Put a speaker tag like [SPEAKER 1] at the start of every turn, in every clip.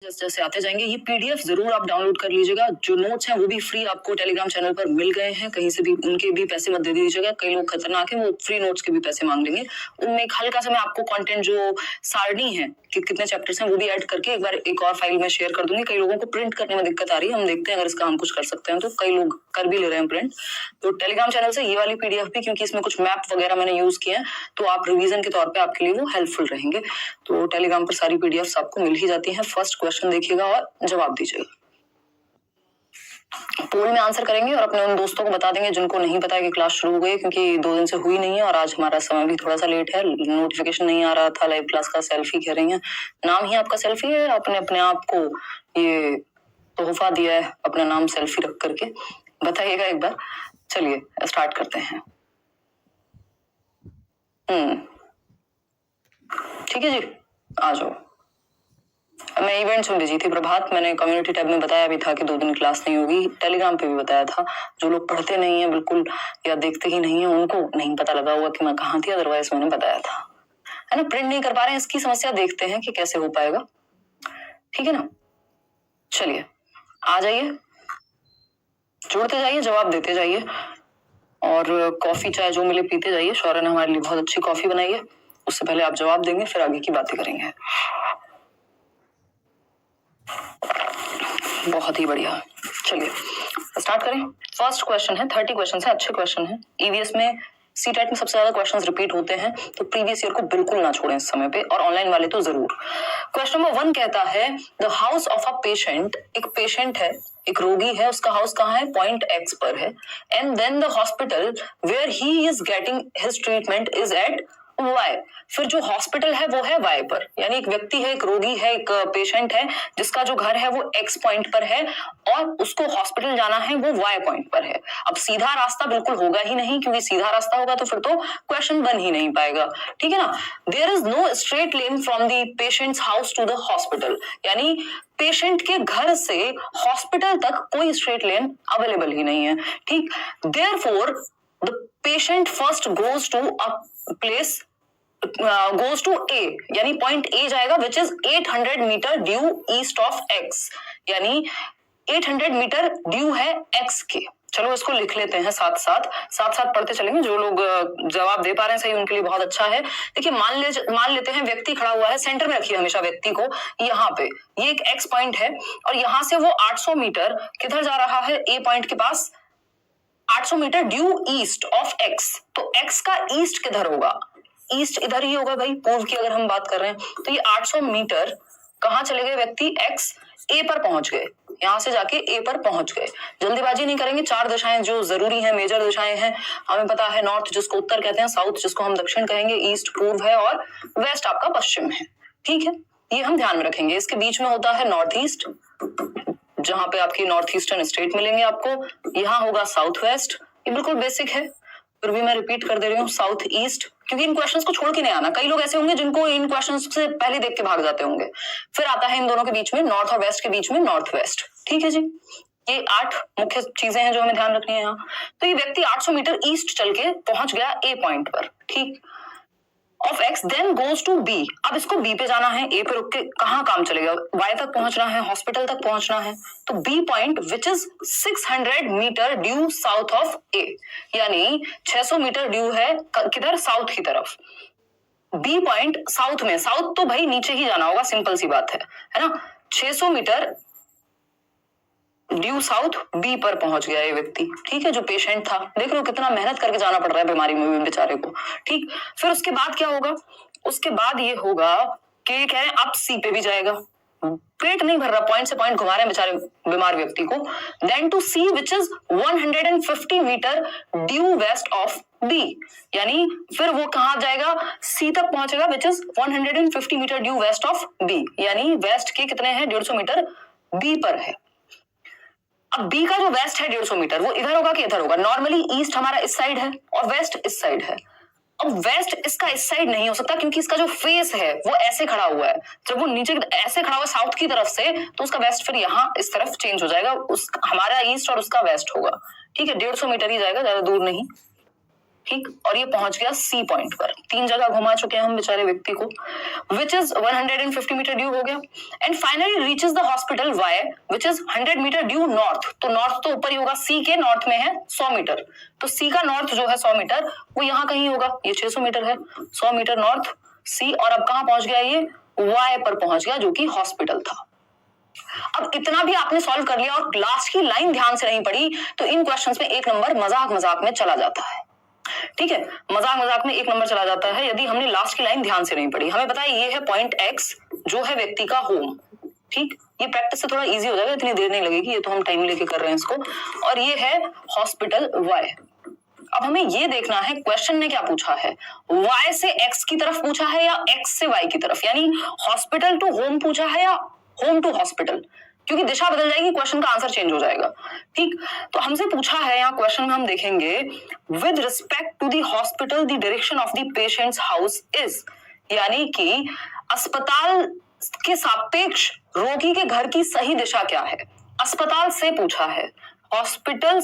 [SPEAKER 1] जैसे जैसे आते जाएंगे। ये पीडीएफ जरूर आप डाउनलोड कर लीजिएगा। जो नोट्स हैं वो भी फ्री आपको टेलीग्राम चैनल पर मिल गए हैं, कहीं से भी उनके भी पैसे मत दे दीजिएगा। कई लोग खतरनाक हैं, वो फ्री नोट्स के भी पैसे मांग लेंगे। उनमें एक हल्का सा मैं आपको कंटेंट जो सारणी है कि कितने चैप्टर्स हैं वो भी ऐड करके एक बार एक और फाइल में शेयर कर दूंगी। कई लोगों को प्रिंट करने में दिक्कत आ रही है, हम देखते हैं अगर इसका हम कुछ कर सकते हैं तो। कई लोग कर भी ले रहे हैं प्रिंट। तो टेलीग्राम चैनल से ये वाली पीडीएफ भी, क्योंकि इसमें कुछ मैप वगैरह मैंने यूज किए हैं, तो आप रिवीजन के तौर पे आपके लिए वो हेल्पफुल रहेंगे। तो टेलीग्राम पर सारी पीडीएफ आपको मिल ही जाती हैं। फर्स्ट क्वेश्चन देखिएगा और जवाब दीजिएगा। पोल में आंसर करेंगे और अपने उन दोस्तों को बता देंगे जिनको नहीं पता है कि क्लास शुरू हो गई, क्योंकि 2 दिन से हुई नहीं है और आज हमारा समय भी थोड़ा सा लेट है। नोटिफिकेशन नहीं आ रहा था लाइव क्लास का। सेल्फी कह रही है, नाम ही आपका सेल्फी है। आपने अपने आप को ये तोहफा दिया है, अपना नाम सेल्फी रख करके। बताइएगा एक बार। चलिए स्टार्ट करते हैं। ठीक है जी, आ जाओ। मैं इवेंट्स में बिजी थी प्रभात। मैंने कम्युनिटी टैब में बताया भी था कि 2 दिन क्लास नहीं होगी। टेलीग्राम पे भी बताया था। जो लोग पढ़ते नहीं है बिल्कुल या देखते ही नहीं है, उनको नहीं पता लगा होगा कि मैं कहाँ थी, अदरवाइज मैंने बताया था, है ना। प्रिंट नहीं कर पा रहे हैं, इसकी समस्या देखते हैं कि कैसे हो पाएगा। ठीक है ना। चलिए आ जाइए, जुड़ते जाइए, जवाब देते जाइए और कॉफी चाय जो मिले पीते जाइए। शौर्य ने हमारे लिए बहुत अच्छी कॉफी बनाई है। उससे पहले आप जवाब देंगे, फिर आगे की बातें करेंगे। बहुत ही बढ़िया। चलिए स्टार्ट करें। फर्स्ट क्वेश्चन है, 30 क्वेश्चन है, अच्छे क्वेश्चन है। ईवीएस में सीटेट में सबसे ज्यादा क्वेश्चंस रिपीट होते हैं, तो प्रीवियस ईयर को बिल्कुल ना छोड़ें इस समय पे, और ऑनलाइन वाले तो जरूर। क्वेश्चन नंबर 1 कहता है the house of a patient. एक पेशेंट है, एक रोगी है, उसका हाउस कहाँ है, पॉइंट एक्स पर है। And then the hospital where he is getting his treatment is at Y. फिर जो हॉस्पिटल है वो है वाई पर, यानी एक व्यक्ति है, एक रोगी है, एक पेशेंट है जिसका जो घर है वो एक्स पॉइंट पर है और उसको हॉस्पिटल जाना है वो वाई पॉइंट पर है। अब सीधा रास्ता बिल्कुल होगा ही नहीं, क्योंकि सीधा रास्ता होगा तो फिर तो क्वेश्चन बन ही नहीं पाएगा। ठीक है ना। There is no straight lane from the patient's house to the hospital, यानी पेशेंट के घर से हॉस्पिटल तक कोई स्ट्रेट लेन अवेलेबल ही नहीं है। ठीक। Therefore the patient first goes to a place goes to A, यानी पॉइंट A जाएगा which is 800 metre due east of X, यानी 800 मीटर ड्यू है X के। चलो इसको लिख लेते हैं, साथ साथ पढ़ते चलेंगे। जो लोग जवाब दे पा रहे हैं सही, उनके लिए बहुत अच्छा है। देखिए मान लेते हैं व्यक्ति खड़ा हुआ है, सेंटर में रखिए हमेशा व्यक्ति को। यहाँ पे ये एक X पॉइंट है और यहाँ से वो 800 मीटर किधर जा रहा है, A पॉइंट के पास 800 metre due east of X। तो X का ईस्ट किधर होगा, ईस्ट इधर ही होगा भाई, पूर्व की अगर हम बात कर रहे हैं। तो ये 800 मीटर कहाँ चले गए व्यक्ति, एक्स, ए पर पहुंच गए। यहां से जाके ए पर पहुंच गए। जल्दीबाजी नहीं करेंगे। 4 दिशाएं जो जरूरी हैं, मेजर दिशाएं हैं, हमें पता है। नॉर्थ जिसको उत्तर कहते हैं, साउथ जिसको हम दक्षिण कहेंगे, ईस्ट पूर्व है और वेस्ट आपका पश्चिम है। ठीक है, ये हम ध्यान में रखेंगे। इसके बीच में होता है नॉर्थ ईस्ट, जहां पे आपकी नॉर्थ ईस्टर्न स्टेट मिलेंगे आपको। यहाँ होगा साउथ वेस्ट, ये बिल्कुल बेसिक है, फिर भी मैं रिपीट कर दे रही हूँ, साउथ ईस्ट, क्योंकि इन क्वेश्चंस को छोड़ के नहीं आना। कई लोग ऐसे होंगे जिनको इन क्वेश्चंस से पहले देख के भाग जाते होंगे। फिर आता है इन दोनों के बीच में, नॉर्थ और वेस्ट के बीच में नॉर्थ वेस्ट। ठीक है जी, ये 8 मुख्य चीजें हैं जो हमें ध्यान रखनी है यहाँ। तो ये व्यक्ति 800 मीटर ईस्ट चल के पहुंच गया ए पॉइंट पर, ठीक, of X, then goes to B. अब इसको बी पे जाना है, ए पे रुक के कहाँ काम चलेगा, वाई तक पहुंचना है, हॉस्पिटल तक पहुंचना है। तो B point which is 600 metre due south of A, यानी 600 मीटर ड्यू है किधर, साउथ की तरफ। बी पॉइंट साउथ में, साउथ तो भाई नीचे ही जाना होगा, सिंपल सी बात है ना। 600 मीटर ड्यू साउथ बी पर पहुंच गया ये व्यक्ति। ठीक है, जो पेशेंट था, देख लो कितना मेहनत करके जाना पड़ रहा है बीमारी में भी बेचारे को। ठीक, फिर उसके बाद क्या होगा, उसके बाद ये होगा कि कह रहे हैं अब सी पे भी जाएगा। पेट नहीं भर रहा, पॉइंट से पॉइंट घुमा रहे हैं बेचारे बीमार व्यक्ति को। Then to C which is 150 metre due west of B, यानी फिर वो कहां जाएगा, सी तक पहुंचेगा which is 150 metre due west of B, यानी वेस्ट के कितने हैं, 150 मीटर बी पर है। अब बी का जो वेस्ट है 150 मीटर, वो इधर होगा कि इधर होगा। नॉर्मली ईस्ट हमारा इस साइड है और वेस्ट इस साइड है। अब वेस्ट इसका इस साइड नहीं हो सकता, क्योंकि इसका जो फेस है वो ऐसे खड़ा हुआ है। जब वो नीचे ऐसे खड़ा हुआ है साउथ की तरफ से, तो उसका वेस्ट फिर यहाँ इस तरफ चेंज हो जाएगा, हमारा ईस्ट और उसका वेस्ट होगा। ठीक है, 150 मीटर ही जाएगा, ज्यादा दूर नहीं। ठीक, और ये पहुंच गया सी पॉइंट पर। 3 जगह घुमा चुके हैं हम बेचारे व्यक्ति को, विच इज 150 मीटर ड्यू हो गया, and finally reaches the hospital Y which is 100 metre due north. तो नॉर्थ तो ऊपर ही होगा, सी के नॉर्थ में है 100 मीटर, तो सी का नॉर्थ जो है 100 मीटर वो यहाँ कहीं होगा, ये 600 मीटर है, 100 मीटर नॉर्थ सी, और अब कहाँ पहुंच गया, ये वाई पर पहुंच गया जो कि हॉस्पिटल था। अब इतना भी आपने सॉल्व कर लिया और लास्ट की लाइन ध्यान से नहीं पढ़ी तो इन क्वेश्चंस में 1 नंबर मजाक मजाक में चला जाता है। ठीक है, मजाक मजाक में 1 नंबर चला जाता है यदि हमने लास्ट की लाइन ध्यान से नहीं पढ़ी। हमें पता है ये है पॉइंट एक्स जो है व्यक्ति का होम। ठीक, ये प्रैक्टिस से थोड़ा इजी हो जाएगा, इतनी देर नहीं लगेगी, ये तो हम टाइम लेके कर रहे हैं इसको। और ये है हॉस्पिटल वाई। अब हमें ये देखना है क्वेश्चन ने क्या पूछा है, वाई से एक्स की तरफ पूछा है या एक्स से वाई की तरफ, यानी हॉस्पिटल टू होम पूछा है या होम टू हॉस्पिटल, क्योंकि दिशा बदल जाएगी क्वेश्चन का आंसर चेंज हो जाएगा। ठीक, तो हमसे पूछा है यहाँ क्वेश्चन में हम देखेंगे with respect to the hospital the direction of the patient's house is, यानी कि अस्पताल के सापेक्ष रोगी के घर की सही दिशा क्या है। अस्पताल से पूछा है, हॉस्पिटल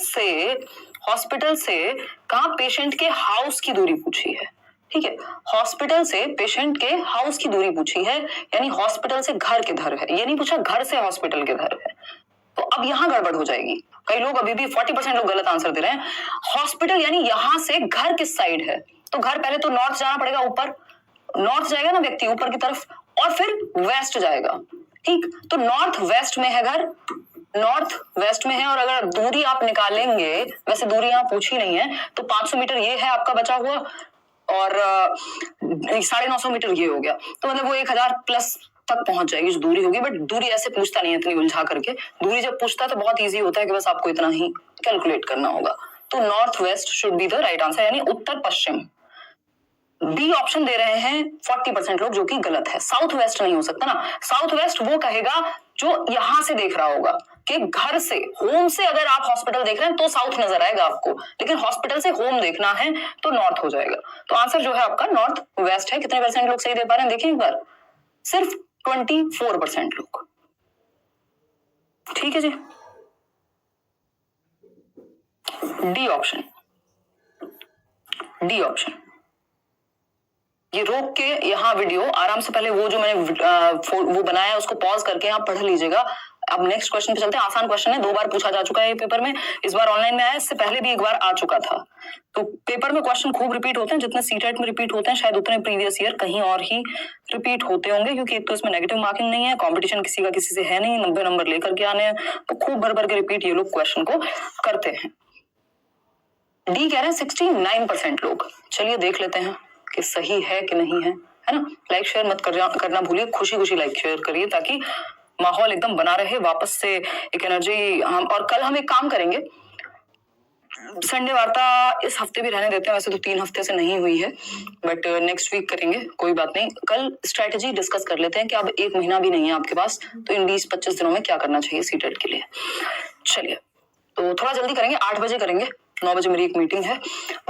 [SPEAKER 1] से कहां पेशेंट के हाउस की दूरी पूछी है। ठीक है, हॉस्पिटल से पेशेंट के हाउस की दूरी पूछी है, यानी हॉस्पिटल से घर किधर है, ये नहीं पूछा घर से हॉस्पिटल किधर है। तो अब यहां गड़बड़ हो जाएगी, कई लोग अभी भी 40% लोग गलत आंसर दे रहे हैं। हॉस्पिटल यानी यहां से घर किस साइड है, तो घर पहले तो नॉर्थ जाना पड़ेगा, ऊपर नॉर्थ जाएगा ना व्यक्ति ऊपर की तरफ, और फिर वेस्ट जाएगा। ठीक, तो नॉर्थ वेस्ट में है घर, नॉर्थ वेस्ट में है, और अगर दूरी आप निकालेंगे, वैसे दूरी यहाँ पूछी नहीं है, तो 500 मीटर ये है आपका बचा हुआ, और 950 मीटर ये हो गया, तो मतलब वो 1000 प्लस तक पहुंच जाएगी जो दूरी होगी। बट दूरी ऐसे पूछता नहीं है इतनी उलझा करके, दूरी जब पूछता है तो बहुत इजी होता है कि बस आपको इतना ही कैलकुलेट करना होगा। तो north west should be the right answer, यानी उत्तर पश्चिम। बी ऑप्शन दे रहे हैं 40% लोग, जो कि गलत है। साउथ वेस्ट नहीं हो सकता ना, साउथ वेस्ट वो कहेगा जो यहां से देख रहा होगा कि घर से होम से अगर आप हॉस्पिटल देख रहे हैं तो साउथ नजर आएगा आपको, लेकिन हॉस्पिटल से होम देखना है तो नॉर्थ हो जाएगा। तो आंसर जो है आपका नॉर्थ वेस्ट है। कितने परसेंट लोग सही दे पा रहे हैं देखिए एक बार, सिर्फ 24% लोग। ठीक है जी, डी ऑप्शन, डी ऑप्शन। ये रोक के यहाँ वीडियो आराम से, पहले वो जो मैंने वो बनाया है उसको पॉज करके आप पढ़ लीजिएगा। अब नेक्स्ट क्वेश्चन पे चलते हैं। आसान क्वेश्चन है, 2 बार पूछा जा चुका है ये पेपर में, इस बार ऑनलाइन में आया, इससे पहले भी 1 बार आ चुका था। तो पेपर में क्वेश्चन खूब रिपीट होते हैं, जितने सीटेट में रिपीट होते हैं शायद उतने प्रीवियस ईयर कहीं और ही रिपीट होते होंगे, क्योंकि एक तो इसमें नेगेटिव मार्किंग नहीं है, कॉम्पिटिशन किसी का किसी से है नहीं, 90 नंबर लेकर के आने हैं, तो खूब भर भर के रिपीट ये लोग क्वेश्चन को करते हैं। डी कह रहे हैं 69% लोग। चलिए देख लेते हैं कि सही है कि नहीं है ना। लाइक शेयर मत करना भूलिए, खुशी खुशी लाइक शेयर करिए ताकि माहौल एकदम बना रहे, वापस से एक एनर्जी हम। और कल हम एक काम करेंगे, संडे वार्ता इस हफ्ते भी रहने देते हैं, वैसे तो 3 हफ्ते से नहीं हुई है, बट नेक्स्ट वीक करेंगे, कोई बात नहीं। कल स्ट्रेटेजी डिस्कस कर लेते हैं कि अब 1 महीना भी नहीं है आपके पास, तो इन 20-25 दिनों में क्या करना चाहिए सीटेट के लिए। चलिए, तो थोड़ा जल्दी करेंगे, 8 बजे करेंगे, 9 बजे मेरी एक मीटिंग है।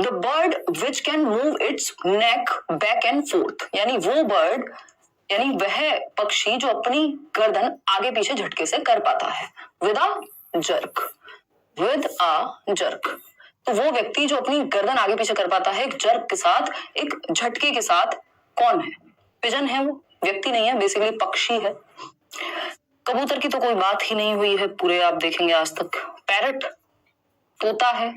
[SPEAKER 1] The bird which can move it's neck back and fourth, यानी वो बर्ड, यानी वह पक्षी जो अपनी गर्दन आगे पीछे झटके से कर पाता है, with a jerk, with a jerk. तो वो व्यक्ति जो अपनी गर्दन आगे पीछे कर पाता है एक जर्क के साथ, एक झटके के साथ, कौन है? पिजन है, वो व्यक्ति नहीं है, बेसिकली पक्षी है। कबूतर की तो कोई बात ही नहीं हुई है पूरे, आप देखेंगे आज तक। पैरट, तोता है,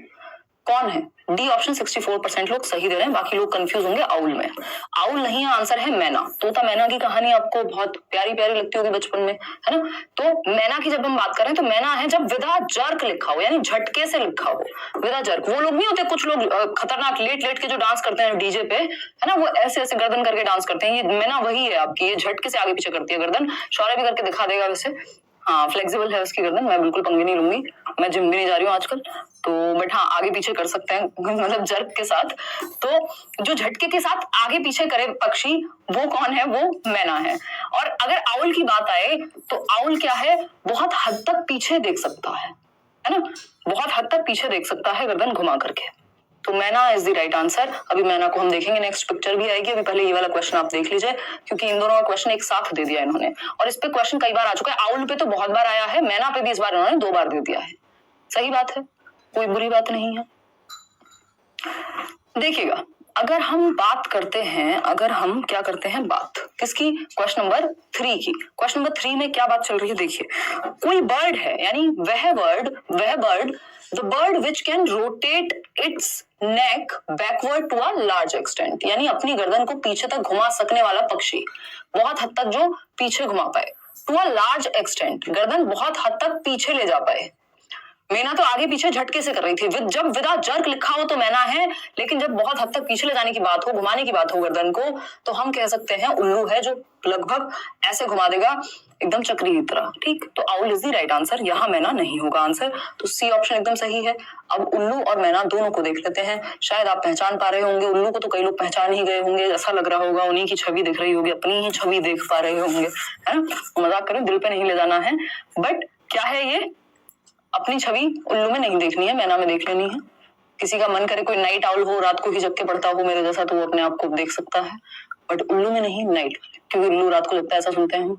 [SPEAKER 1] कौन है? डी ऑप्शन 64% लोग सही दे रहे हैं, बाकी लोग कंफ्यूज होंगे आउल में। आउल नहीं है, आंसर है मैना। तोता मैना की कहानी आपको बहुत प्यारी प्यारी लगती होगी बचपन में, है ना। तो मैना की जब हम बात करें तो मैना है जब विदा जर्क लिखा हो, यानी झटके से लिखा हो, विदा जर्क। वो लोग नहीं होते कुछ लोग खतरनाक लेट लेट के जो डांस करते हैं डीजे पे, है ना, वो ऐसे ऐसे गर्दन करके डांस करते हैं, ये मैना वही है आपकी, ये झटके से आगे पीछे करती है गर्दन। शौर्य भी करके दिखा देगा वैसे, हाँ फ्लेक्सिबल है उसकी गर्दन, मैं बिल्कुल पंगे नहीं लूंगी, मैं जिम भी नहीं जा रही हूँ आजकल, तो बट हाँ आगे पीछे कर सकते हैं मतलब जर्क के साथ। तो जो झटके के साथ आगे पीछे करे पक्षी, वो कौन है? वो मैना है। और अगर आउल की बात आए तो आउल क्या है? बहुत हद तक पीछे देख सकता है ना, बहुत हद तक पीछे देख सकता है गर्दन घुमा करके। तो मैना इज द राइट आंसर। अभी मैना को हम देखेंगे, नेक्स्ट पिक्चर भी आएगी, अभी पहले ये वाला क्वेश्चन आप देख लीजिए, क्योंकि इन दोनों का क्वेश्चन एक साथ दे दिया इन्होंने, और इस पे क्वेश्चन कई बार आ चुका है। आउल पे तो बहुत बार आया है, मैना पे भी इस बार इन्होंने 2 बार दे दिया है। सही बात है, कोई बुरी बात नहीं है। देखिएगा, अगर हम बात करते हैं, अगर हम क्या करते हैं बात किसकी, क्वेश्चन नंबर 3 की। क्वेश्चन नंबर 3 में क्या बात चल रही है, देखिए कोई बर्ड है, यानी वह bird the bird which can rotate its neck backward to a large extent, यानी अपनी गर्दन को पीछे तक घुमा सकने वाला पक्षी, बहुत हद तक जो पीछे घुमा पाए, टू अ लार्ज एक्सटेंट, गर्दन बहुत हद तक पीछे ले जा पाए। मैना तो आगे पीछे झटके से कर रही थी, जब विदा जर्क लिखा हो तो मैना है, लेकिन जब बहुत हद तक पीछे ले जाने की बात हो, घुमाने की बात हो गर्दन को, तो हम कह सकते हैं उल्लू है, जो लगभग ऐसे घुमा देगा एकदम चक्री की तरह। ठीक, तो owl is the right answer, यहाँ मैना नहीं होगा आंसर, तो सी ऑप्शन एकदम सही है। अब उल्लू और मैना दोनों को देख लेते हैं, शायद आप पहचान पा रहे होंगे, उल्लू को तो कई लोग पहचान ही गए होंगे, ऐसा लग रहा होगा उन्हीं की छवि दिख रही होगी, अपनी ही छवि देख पा रहे होंगे, है ना। मजाक करें, दिल पे नहीं ले जाना है, बट क्या है ये, अपनी छवि उल्लू में नहीं देखनी है, मैना में देख लेनी है। किसी का मन करे कोई नाइट आउल हो, रात को ही जग के पढ़ता हो मेरे जैसा, तो वो अपने आप को देख सकता है, बट उल्लू में नहीं, नाइट, क्योंकि उल्लू रात को लगता है, ऐसा सुनते हैं,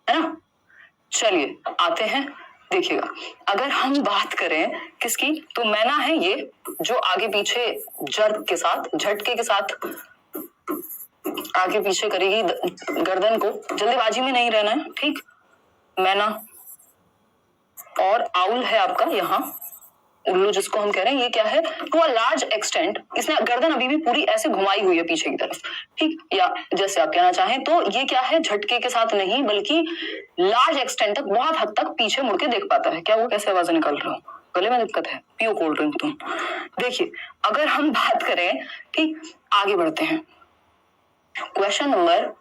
[SPEAKER 1] है ना। चलिए आते हैं, देखिएगा अगर हम बात करें किसकी, तो मैना है ये, जो आगे पीछे जर्क के साथ, झटके के साथ आगे पीछे करेगी गर्दन को, जल्दीबाजी में नहीं रहना है, ठीक। मैना और आउल है आपका यहाँ उल्लू, जिसको हम कह रहे हैं, ये क्या है, टू अ लार्ज एक्सटेंट, इसने गर्दन अभी भी पूरी ऐसे घुमाई हुई है पीछे की तरफ, ठीक, या जैसे आप कहना चाहें तो ये क्या है, झटके के साथ नहीं, बल्कि लार्ज एक्सटेंट तक, बहुत हद तक पीछे मुड़ के देख पाता है। क्या वो कैसे आवाज निकाल रहा हूँ, गले में दिक्कत है, पियो कोल्ड ड्रिंक तुम। देखिए अगर हम बात करें, ठीक, आगे बढ़ते हैं, क्वेश्चन नंबर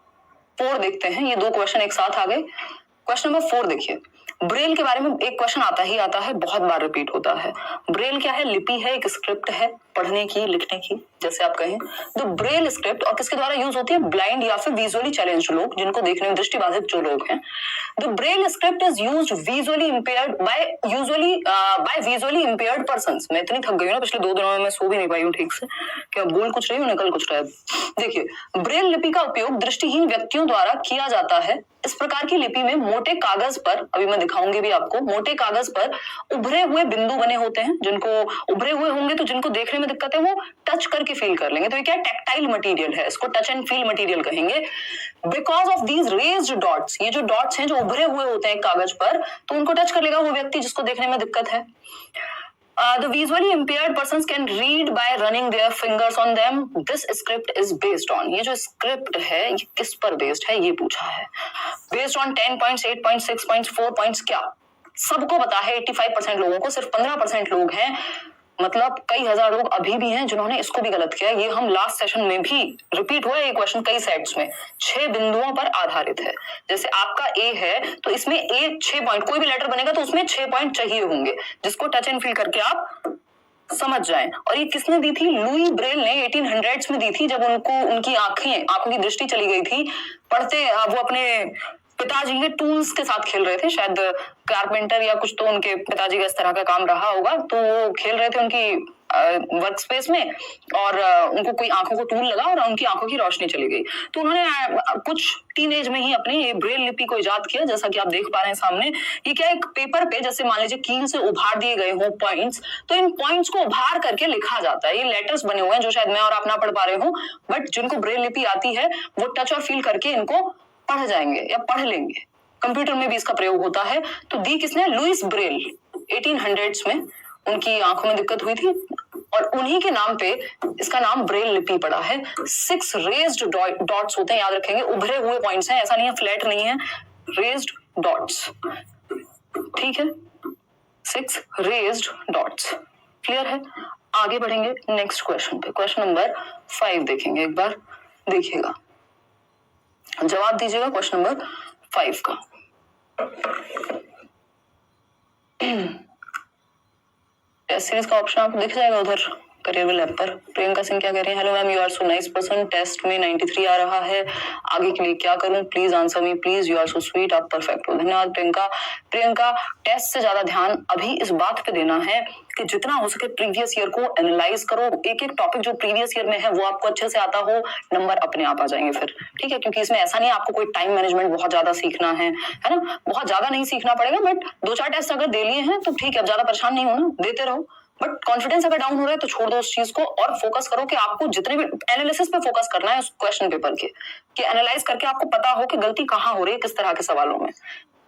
[SPEAKER 1] 4 देखते हैं, ये 2 क्वेश्चन एक साथ आ गए। क्वेश्चन नंबर 4 देखिए, ब्रेल के बारे में एक क्वेश्चन आता ही आता है, बहुत बार रिपीट होता है। ब्रेल क्या है, लिपि है, एक स्क्रिप्ट है पढ़ने की, लिखने की, जैसे आप कहें। तो ब्रेल स्क्रिप्ट और किसके द्वारा यूज होती है, ब्लाइंड या फिर विजुअली चैलेंज्ड लोग, जिनको देखने में दृष्टिबाधित जो लोग हैं। The Braille script is used visually impaired by visually impaired persons. मैं इतनी थक गई हूं ना, पिछले 2 दिनों में मैं सो भी नहीं पाई हूँ ठीक से, क्या बोल कुछ रही हूँ, निकल कुछ रहा है। देखिए, ब्रेल लिपि का उपयोग दृष्टिहीन व्यक्तियों द्वारा किया जाता है। इस प्रकार की लिपि में मोटे कागज पर, अभी मैं दिखाऊंगी भी आपको, मोटे कागज पर उभरे हुए बिंदु बने होते हैं, जिनको उभरे हुए होंगे तो जिनको देखने में दिक्कत है वो टच करके फील कर लेंगे, तो ये क्या टैक्टाइल मटेरियल है, इसको टच एंड फील मटेरियल कहेंगे। Because of these raised dots, ये जो डॉट्स हैं जो उभरे हुए होते हैं कागज पर, तो उनको टच कर लेगा वो व्यक्ति जिसको देखने में दिक्कत है। The visually impaired persons can read by running their fingers on them. This script is based on, ये जो स्क्रिप्ट है ये किस पर बेस्ड है, ये पूछा है। Based on 10 points, 8 points, 6 points, 4 points, क्या सबको पता है 85% लोगों को, सिर्फ 15% लोग हैं, मतलब कई हजार लोग अभी भी हैं जिन्होंने इसको भी गलत किया। ये हम लास्ट सेशन में भी रिपीट हुआ है, ये क्वेश्चन कई सेट्स में 6 बिंदुओं पर आधारित है। जैसे आपका ए है तो इसमें ए 6 पॉइंट, कोई भी लेटर बनेगा तो उसमें 6 पॉइंट चाहिए होंगे, जिसको टच एंड फील करके आप समझ जाएं। और ये किसने दी थी, लुई ब्रेल ने 1800s में दी थी, जब उनको उनकी आंखों की दृष्टि चली गई थी। पढ़ते वो अपने पिताजी के टूल्स के साथ खेल रहे थे, शायद कारपेंटर या कुछ, तो उनके पिताजी का इस तरह का काम रहा होगा, तो वो खेल रहे थे उनकी वर्क स्पेस में, और उनको कोई आंखों को टूल लगा और उनकी आंखों की रोशनी चली गई, तो उन्होंने कुछ टीनेज में ही अपनी ब्रेल लिपि को इजाद किया, जैसा कि आप देख पा रहे हैं सामने। ये क्या, एक पेपर पे जैसे मान लीजिए कील से उभार दिए गए हो पॉइंट्स, तो इन पॉइंट्स को उभार करके लिखा जाता है। ये लेटर्स बने हुए हैं जो शायद मैं और आप ना पढ़ पा रहे हो, बट जिनको ब्रेल लिपि आती है वो टच और फील करके इनको पढ़ जाएंगे या पढ़ लेंगे। कंप्यूटर में भी इसका प्रयोग होता है। तो दी किसने, लुइस ब्रेल, 1800s में उनकी आंखों में दिक्कत हुई थी और उन्हीं के नाम पे इसका नाम ब्रेल लिपि पड़ा है। 6 रेज्ड डॉट्स होते हैं, याद रखेंगे, उभरे हुए पॉइंट्स हैं, ऐसा नहीं है फ्लैट नहीं है, रेज्ड डॉट्स, ठीक है, 6 रेज्ड डॉट्स, क्लियर है। आगे बढ़ेंगे नेक्स्ट क्वेश्चन पे, क्वेश्चन नंबर 5 देखेंगे एक बार, देखिएगा जवाब दीजिएगा क्वेश्चन नंबर 5 का। टेस्ट सीरीज का ऑप्शन आपको दिख जाएगा उधर करियर लैब पर। प्रियंका सिंह क्या कह रही है, hello ma'am, you are so nice person, test में 93 आ रहा है, आगे के लिए क्या करूं, please answer me please, you are so sweet, आप परफेक्ट हो। धन्यवाद प्रियंका। प्रियंका, टेस्ट से ज्यादा ध्यान अभी इस बात पे देना है कि जितना हो सके प्रीवियस ईयर को एनालाइज करो, एक एक टॉपिक जो प्रीवियस ईयर में है वो आपको अच्छे से आता हो, नंबर अपने आप आ जाएंगे फिर, ठीक है। क्योंकि इसमें ऐसा नहीं आपको कोई टाइम मैनेजमेंट बहुत ज्यादा सीखना है ना, बहुत ज्यादा नहीं सीखना पड़ेगा, बट 2-4 टेस्ट अगर दे लिए हैं तो ठीक है, अब ज्यादा परेशान नहीं होना, देते रहो, बट कॉन्फिडेंस अगर डाउन हो रहा है तो छोड़ दो उस चीज को और फोकस करो कि आपको जितने भी एनालिसिस पे फोकस करना है उस क्वेश्चन पेपर के, कि एनालाइज करके आपको पता हो कि गलती कहाँ हो रही है किस तरह के सवालों में।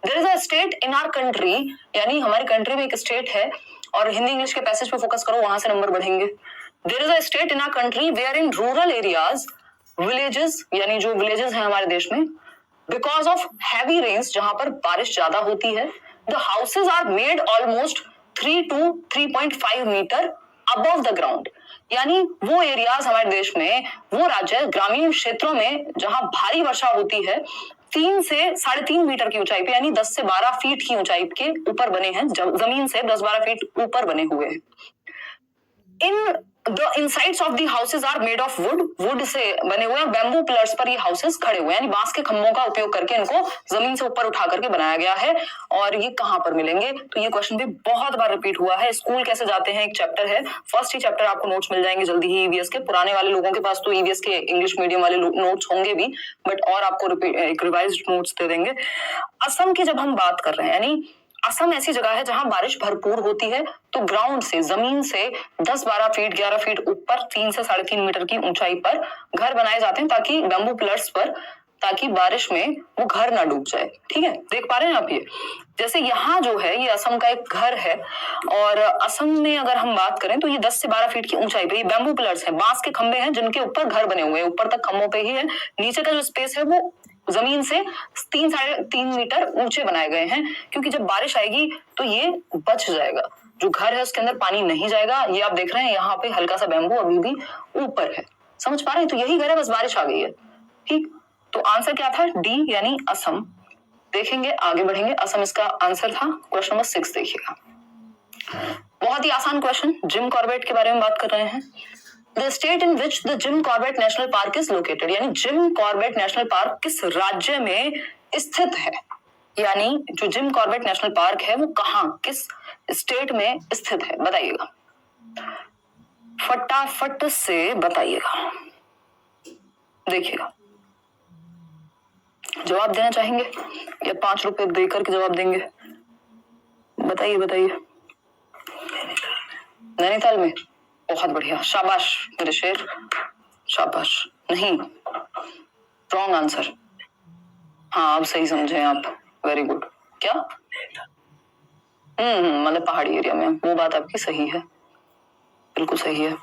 [SPEAKER 1] There is a state in our country, यानी हमारी कंट्री में एक स्टेट है, और हिंदी इंग्लिश के पैसेज पे फोकस करो, वहां से नंबर बढ़ेंगे। There is a state in our country where in rural areas villages, यानी जो विलेजेस हैं हमारे देश में, बिकॉज ऑफ हैवी रेन्स, जहां पर बारिश ज्यादा होती है, the houses are made almost 3 to 3.5 metre above the ground. यानी वो एरियाज हमारे देश में, वो राज्य ग्रामीण क्षेत्रों में जहां भारी वर्षा होती है, 3 से 3.5 मीटर की ऊंचाई पे, यानी 10 से 12 फीट की ऊंचाई के ऊपर बने हैं, जमीन से 10-12 फीट ऊपर बने हुए हैं। In the insides of the houses are made of wood, wood से बने हुए हैं, बैम्बू पिलर्स पर ये हाउसेज खड़े हुए हैं, यानी बांस के खंभों का उपयोग करके इनको जमीन से ऊपर उठा करके बनाया गया है। और ये कहां पर मिलेंगे, तो ये क्वेश्चन भी बहुत बार रिपीट हुआ है। स्कूल कैसे जाते हैं एक चैप्टर है, फर्स्ट ही चैप्टर आपको नोट्स मिल जाएंगे जल्दी ही ईवीएस के। पुराने वाले लोगों के पास तो ईवीएस के इंग्लिश मीडियम वाले नोट्स होंगे भी, बट और आपको एक रिवाइज्ड नोट्स दे देंगे। असम की जब हम बात कर रहे हैं, यानी असम ऐसी जगह है जहां बारिश भरपूर होती है, तो ग्राउंड से, जमीन से 10-12 फीट 11 फीट ऊपर 3 से 3.5 मीटर की ऊंचाई पर घर बनाए जाते हैं, ताकि बैम्बू पिलर्स पर, ताकि बारिश में वो घर ना डूब जाए। ठीक है, देख पा रहे हैं आप ये, जैसे यहाँ जो है ये असम का एक घर है, और असम में अगर हम बात करें तो ये 10 से 12 फीट की ऊंचाई पे ये बैम्बू पिलर्स है, बांस के खंभे हैं जिनके ऊपर घर बने हुए हैं, ऊपर तक खंभों पे ही है, नीचे का जो स्पेस है वो जमीन से 3-3.5 मीटर ऊंचे बनाए गए हैं, क्योंकि जब बारिश आएगी तो ये बच जाएगा, जो घर है उसके अंदर पानी नहीं जाएगा। ये आप देख रहे हैं यहाँ पे हल्का सा बैम्बू अभी भी ऊपर है, समझ पा रहे हैं, तो यही घर है, बस बारिश आ गई है। ठीक, तो आंसर क्या था, डी यानी असम। देखेंगे, आगे बढ़ेंगे, असम इसका आंसर था। क्वेश्चन नंबर 6 देखिएगा, बहुत ही आसान क्वेश्चन, जिम कॉर्बेट के बारे में बात कर रहे हैं। The state in which the Jim Corbett National Park is located, यानी जिम कॉर्बेट नेशनल पार्क किस राज्य में स्थित है, यानी जो जिम कॉर्बेट नेशनल पार्क है वो कहाँ, किस स्टेट में स्थित है, बताइएगा, फटाफट से बताइएगा। देखिएगा, जवाब देना चाहेंगे या 5 रुपए देकर के जवाब देंगे, बताइए बताइए। नैनीताल में, बहुत बढ़िया, शाबाश मेरे शेर, शाबाश। नहीं, रॉन्ग आंसर। हाँ, अब सही समझे आप, वेरी गुड। क्या, मतलब पहाड़ी एरिया में, वो बात आपकी सही है, बिल्कुल सही है।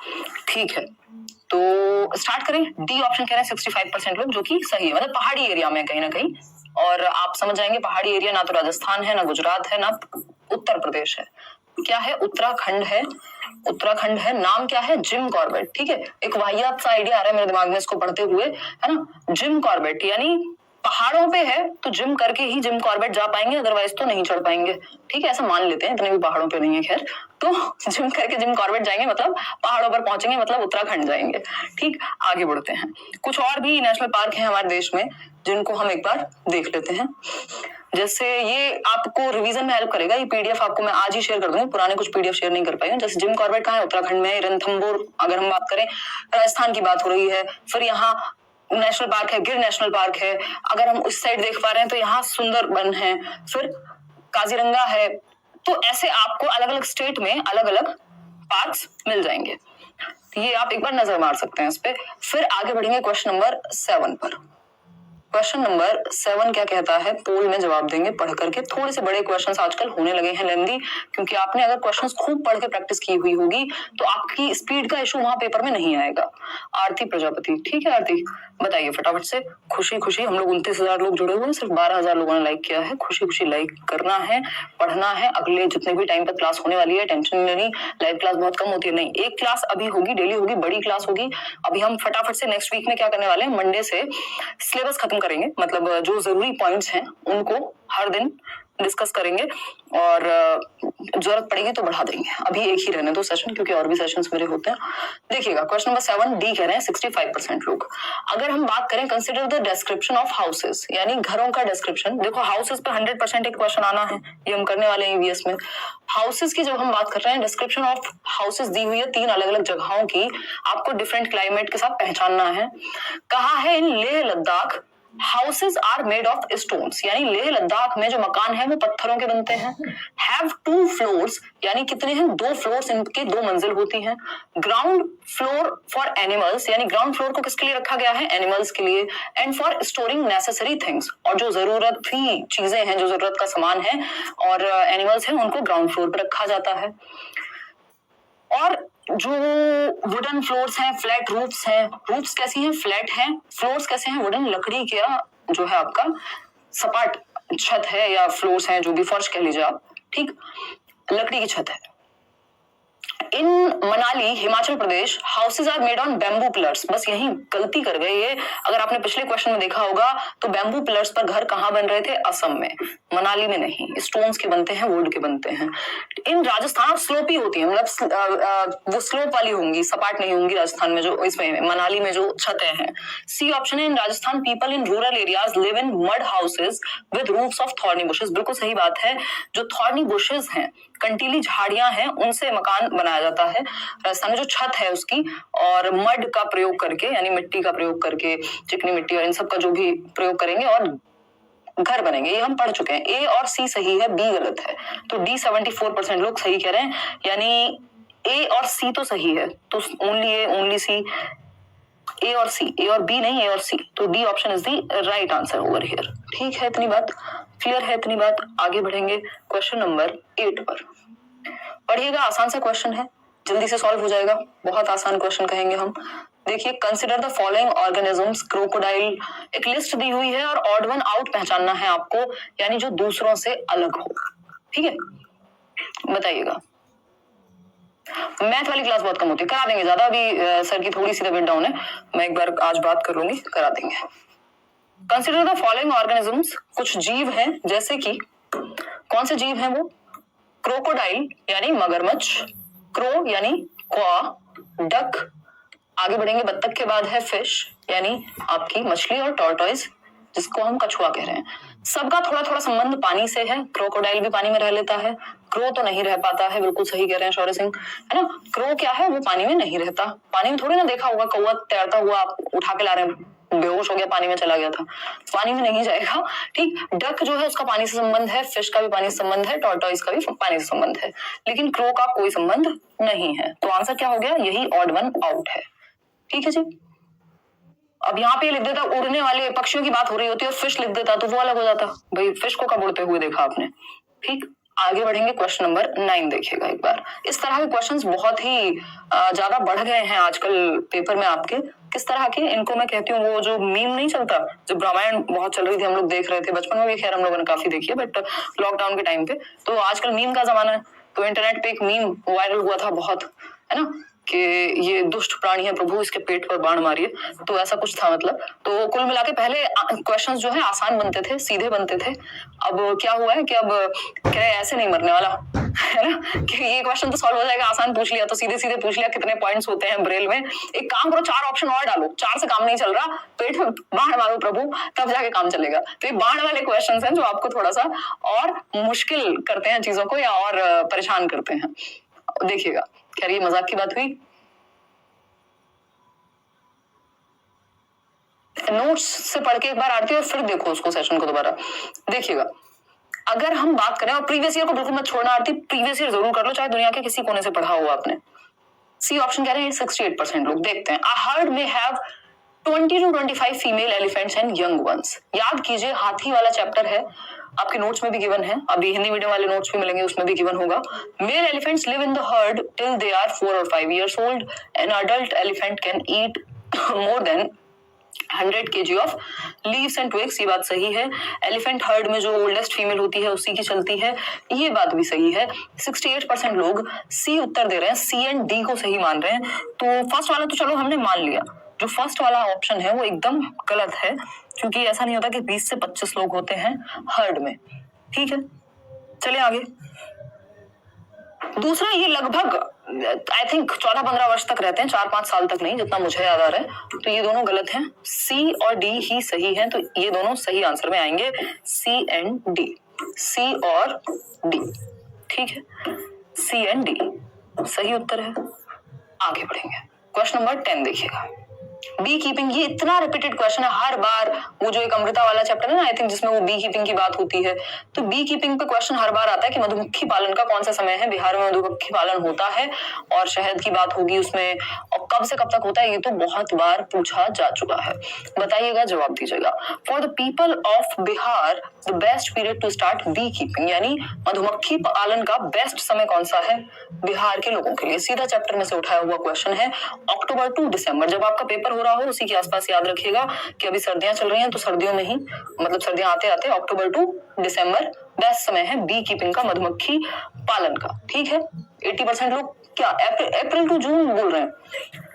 [SPEAKER 1] ठीक है, तो स्टार्ट करें। डी ऑप्शन कह रहे हैं 65% लोग, जो कि सही है, मतलब पहाड़ी एरिया में कहीं ना कहीं। और आप समझ जाएंगे पहाड़ी एरिया ना तो राजस्थान है, ना गुजरात है, ना उत्तर प्रदेश है, क्या है, उत्तराखंड है। उत्तराखंड है, नाम क्या है, जिम कॉर्बेट। ठीक है, एक वाहियात सा आइडिया आ रहा है मेरे दिमाग में इसको पढ़ते हुए, है ना, जिम कॉर्बेट, यानी पहाड़ों पे है तो जिम करके ही जिम कॉर्बेट जा पाएंगे, अदरवाइज तो नहीं चढ़ पाएंगे। ठीक है, ऐसा मान लेते हैं, इतने भी पहाड़ों पे नहीं है खैर, तो जिम करके जिम कॉर्बेट जाएंगे, मतलब पहाड़ों पर पहुंचेंगे, मतलब उत्तराखंड जाएंगे। ठीक, आगे बढ़ते हैं। कुछ और भी नेशनल पार्क हैं हमारे देश में, जिनको हम एक बार देख लेते हैं। जैसे ये आपको रिवीजन में हेल्प करेगा, ये पीडीएफ आपको मैं आज ही शेयर कर दूंगी, पुराने कुछ पीडीएफ शेयर नहीं कर पाई हूँ। जैसे जिम कॉर्बेट कहाँ है, उत्तराखंड में, रणथंभौर अगर हम बात करें, राजस्थान की बात हो रही है। फिर यहाँ नेशनल पार्क है, गिर नेशनल पार्क है, अगर हम उस साइड देख पा रहे हैं तो यहाँ सुंदरबन है, फिर काजीरंगा है। तो ऐसे आपको अलग अलग स्टेट में अलग अलग पार्क्स मिल जाएंगे, ये आप एक बार नजर मार सकते हैं इस पे। फिर आगे बढ़ेंगे क्वेश्चन नंबर 7 पर। क्वेश्चन नंबर 7 क्या कहता है, पोल में जवाब देंगे पढ़ करके। थोड़े से बड़े क्वेश्चंस आजकल होने लगे हैं लेंदी, क्योंकि आपने अगर क्वेश्चंस खूब पढ़ के प्रैक्टिस की हुई होगी तो आपकी स्पीड का इशू वहां पेपर में नहीं आएगा। आरती प्रजापति, ठीक है आरती, बताइए फटाफट से। खुशी खुशी, हम लोग 29,000 लोग जुड़े हुए हैं, सिर्फ 12,000 लोगों ने लाइक किया है। खुशी खुशी लाइक करना है, पढ़ना है। अगले जितने भी टाइम पर क्लास होने वाली है, टेंशन नहीं, लाइव क्लास बहुत कम होती है, नहीं, एक क्लास अभी होगी, डेली होगी, बड़ी क्लास होगी। अभी हम फटाफट से नेक्स्ट वीक में क्या करने वाले हैं, मंडे से सिलेबस खत्म करेंगे, मतलब जो जरूरी पॉइंट्स हैं उनको हर दिन डिस्कस करेंगे, और जरूरत पड़ेगी तो बढ़ा देंगे। अभी एक ही रहने दो सेशन, क्योंकि और भी सेशंस मेरे होते हैं। देखिएगा, क्वेश्चन नंबर 7 डी कह रहे हैं 65% लोग। अगर हम बात करें, consider the description of houses, यानी घरों का डिस्क्रिप्शन। देखो, हाउसेस पे 100% एक क्वेश्चन आना है, ये हम करने वाले हैं ईवीएस में। हाउसेस की जब हम बात कर रहे हैं, डिस्क्रिप्शन ऑफ हाउसेस दी हुई है 3 अलग अलग जगहों की, आपको डिफरेंट क्लाइमेट के साथ पहचानना है। कहा है in Leh Ladakh houses are made of stones, यानी लेह लद्दाख में जो मकान है वो पत्थरों के बनते हैं। हैव 2 फ्लोर्स, यानी कितने हैं, 2 फ्लोर्स, इनके 2 मंजिल होती हैं। ग्राउंड फ्लोर फॉर एनिमल्स, यानी ग्राउंड फ्लोर को किसके लिए रखा गया है, एनिमल्स के लिए। And for storing necessary things, और जो जरूरत की चीजें हैं, जो जरूरत का सामान है और एनिमल्स हैं, उनको ग्राउंड फ्लोर पर रखा जाता है। और जो वुडन फ्लोर्स हैं, फ्लैट रूफ्स हैं, रूफ्स कैसी हैं, फ्लैट हैं, फ्लोर्स कैसे हैं, वुडन, लकड़ी का जो है आपका सपाट छत है या फ्लोर्स हैं, जो भी फर्श कह लीजिए आप, ठीक, लकड़ी की छत है। In Manali Himachal Pradesh houses are made on bamboo pillars, बस यही गलती कर गए ये। अगर आपने पिछले क्वेश्चन में देखा होगा तो बैम्बू पिलर्स पर घर कहां बन रहे थे, असम में, मनाली में नहीं, स्टोन्स के बनते हैं, वुड के बनते हैं। इन राजस्थान स्लोपी होती है, मतलब वो स्लोप वाली होंगी, सपाट नहीं होंगी राजस्थान में, जो इसमें मनाली में जो छतें हैं। सी ऑप्शन है, in Rajasthan people in rural areas live in mud houses with roofs of thorny bushes, बिल्कुल सही बात है। जो थॉर्नी बुशेस हैं, कंटीली झाड़ियां हैं, उनसे मकान बनाया जाता है राजस्थान में, जो छत है उसकी, और मड का प्रयोग करके, यानी मिट्टी का प्रयोग करके, चिकनी मिट्टी और इन सब का जो भी प्रयोग करेंगे और घर बनेंगे। ये हम पढ़ चुके हैं। ए और सी सही है, बी गलत है। तो डी 74% लोग सही कह रहे हैं, यानी ए और सी तो सही है, तो ओनली ए, ओनली सी, ए और सी, ए और बी नहीं, ए और सी, तो D option is the right answer over here. ठीक है, इतनी बात क्लियर है, इतनी बात। आगे बढ़ेंगे क्वेश्चन नंबर 8 पर। पढ़िएगा, आसान सा क्वेश्चन है, जल्दी से सॉल्व हो जाएगा, बहुत आसान क्वेश्चन कहेंगे हम। देखिए, consider the following organisms, crocodile, एक लिस्ट दी हुई है और ऑड वन आउट पहचानना है आपको, यानी जो दूसरों से अलग हो। ठीक है, बताइएगा। मैथ वाली क्लास बहुत कम होती है, करा देंगे ज्यादा, अभी सर की थोड़ी सी तबीयत डाउन है, मैं एक बार आज बात कर लूंगी, करा देंगे। कंसिडर द फॉलोइंग ऑर्गेनिजम्स, कुछ जीव हैं, जैसे कि कौन से जीव हैं वो, क्रोकोडाइल यानी मगरमच्छ, क्रो यानी क्वा, डक, आगे बढ़ेंगे, बत्तख के बाद है फिश यानी आपकी मछली, और टॉर्टोइज जिसको हम कछुआ कह रहे हैं। सबका थोड़ा थोड़ा संबंध पानी से है, क्रोकोडाइल भी पानी में रह लेता है, क्रो तो नहीं रह पाता है, बिल्कुल सही कह रहे हैं शौर्य सिंह, है ना। क्रो क्या है, वो पानी में नहीं रहता, पानी में थोड़ी ना देखा होगा कौवा तैरता हुआ आप उठा के ला रहे हैं, बेहोश हो गया, पानी में चला गया था, पानी में नहीं जाएगा। ठीक, डक जो है उसका पानी से संबंध है, फिश का भी पानी से संबंध है, टॉर्टोइज का भी पानी से संबंध है, लेकिन क्रो का कोई संबंध नहीं है। तो आंसर क्या हो गया, यही ऑड वन आउट है। ठीक है जी। अब यहाँ पे लिख देता उड़ने वाले पक्षियों की बात हो रही होती है और फिश लिख देता तो वो अलग हो जाता, भाई फिश को कब उड़ते हुए देखा आपने। ठीक, आगे बढ़ेंगे, क्वेश्चन नंबर 9 देखिएगा एक बार। इस तरह के क्वेश्चंस बहुत ही ज्यादा बढ़ गए हैं आजकल पेपर में आपके। किस तरह के, इनको मैं कहती हूँ वो जो मीम नहीं चलता, जब रामायण बहुत चल रही थी हम लोग देख रहे थे बचपन में भी, खैर हम लोगों ने काफी देखी है, बट लॉकडाउन के टाइम पे तो आजकल मीम का जमाना है, तो इंटरनेट पे एक मीम वायरल हुआ था बहुत, है ना, कि ये दुष्ट प्राणी है प्रभु, इसके पेट पर बाण मारिए, तो ऐसा कुछ था मतलब। तो कुल मिला के पहले क्वेश्चंस जो है आसान बनते थे, सीधे बनते थे। अब क्या हुआ है कि अब क्या ऐसे नहीं मरने वाला, है ना, कि ये क्वेश्चन तो सॉल्व हो जाएगा, आसान पूछ लिया तो सीधे सीधे पूछ लिया, कितने पॉइंट्स होते हैं ब्रेल में, एक काम करो 4 ऑप्शन और डालो, 4 से काम नहीं चल रहा, पेट में बाण मारो प्रभु, तब जाके काम चलेगा। तो ये बाण वाले क्वेश्चंस हैं जो आपको थोड़ा सा और मुश्किल करते हैं चीजों को, या और परेशान करते हैं। देखिएगा, खैर ये मजाक की बात हुई। नोट्स से पढ़ के एक बार आरती और फिर देखो उसको सेशन को दोबारा देखिएगा। अगर हम बात करें, और प्रीवियस ईयर को बिल्कुल मत छोड़ना आरती, प्रीवियस ईयर जरूर कर लो, चाहे दुनिया के किसी कोने से पढ़ा हो आपने। सी ऑप्शन कह रहे हैं 68% लोग। देखते हैं, अ हर्ड में have 20 to 25 female elephants and young ones. याद कीजिए, हाथी वाला चैप्टर है, आपके नोट्स में भी गिवन है, अभी हिंदी मीडियम वाले नोट्स भी मिलेंगे, उसमें भी गिवन होगा। Male elephants live in the herd till they are 4 or 5 years old. An adult elephant can eat more than 100 kg of leaves and twigs, ये बात सही है। एलिफेंट हर्ड में जो ओल्डेस्ट फीमेल होती है उसी की चलती है, ये बात भी सही है। 68% लोग सी उत्तर दे रहे हैं, सी एंड डी को सही मान रहे हैं। तो फर्स्ट वाला तो चलो हमने मान लिया, जो फर्स्ट वाला ऑप्शन है वो एकदम गलत है, क्योंकि ऐसा नहीं होता कि 20 से 25 लोग होते हैं हर्ड में। ठीक है, चलिए आगे। दूसरा, ये लगभग आई थिंक 14-15 वर्ष तक रहते हैं, 4-5 साल तक नहीं, जितना मुझे याद आ रहा है। तो ये दोनों गलत हैं, सी और डी ही सही हैं, तो ये दोनों सही आंसर में आएंगे, सी एंड डी, सी और डी। ठीक है, सी एंड डी सही उत्तर है। आगे बढ़ेंगे, क्वेश्चन नंबर 10 देखिएगा। बी कीपिंग, ये इतना रिपीटेड क्वेश्चन है हर बार। वो जो एक अमृता वाला चैप्टर है ना, आई थिंक, जिसमें वो बी कीपिंग की बात होती है, तो बी कीपिंग पे क्वेश्चन हर बार आता है कि मधुमक्खी पालन का कौन सा समय है, बिहार में मधुमक्खी पालन होता है, और शहद की बात होगी उसमें, और कब से कब तक होता है, ये तो बहुत बार पूछा जा चुका है। बताइएगा, जवाब दीजिएगा। For the people of Bihar the best period to start beekeeping, यानी मधुमक्खी पालन का बेस्ट समय कौन सा है बिहार के लोगों के लिए। सीधा चैप्टर में से उठाया हुआ क्वेश्चन है। अक्टूबर टू दिसंबर, जब आपका पेपर हो रहा हो उसी के आसपास याद रखिएगा कि अभी सर्दियां चल रही हैं, तो सर्दियों में ही, मतलब सर्दियां आते आते अक्टूबर टू दिसंबर बेस्ट समय है बी कीपिंग का, मधुमक्खी पालन का। ठीक है, 80% लोग क्या अप्रैल टू जून बोल रहे हैं।